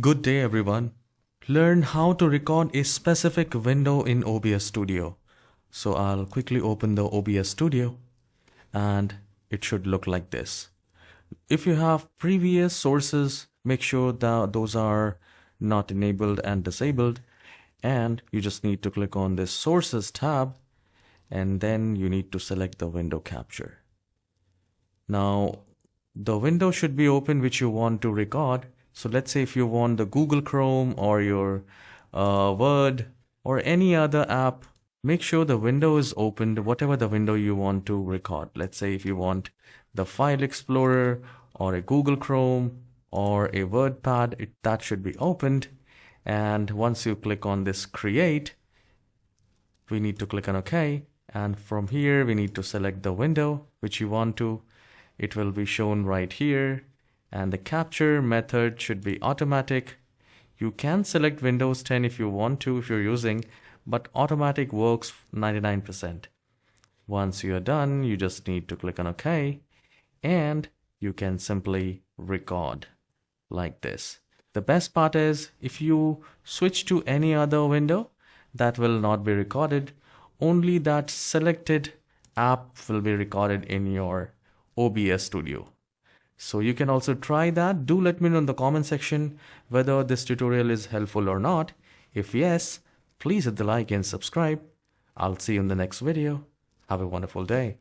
Good day everyone. Learn how to record a specific window in OBS Studio. So I'll quickly open the OBS Studio and it should look like this. If you have previous sources, make sure that those are not enabled and disabled, and you just need to click on this sources tab and then you need to select the window capture. Now the window should be open which you want to record. So let's say if you want the Google Chrome or your Word or any other app, make sure the window is opened, whatever the window you want to record. Let's say if you want the File Explorer or a Google Chrome or a WordPad, that should be opened. And once you click on this Create, we need to click on OK. And from here, we need to select the window which you want to. It will be shown right here. And the capture method should be automatic. You can select Windows 10 if you want to, if you're using, but automatic works 99%. Once you're done, you just need to click on OK, and you can simply record like this. The best part is if you switch to any other window, that will not be recorded. Only that selected app will be recorded in your OBS Studio. So you can also try that. Do let me know in the comment section whether this tutorial is helpful or not. If yes, please hit the like and subscribe. I'll see you in the next video. Have a wonderful day.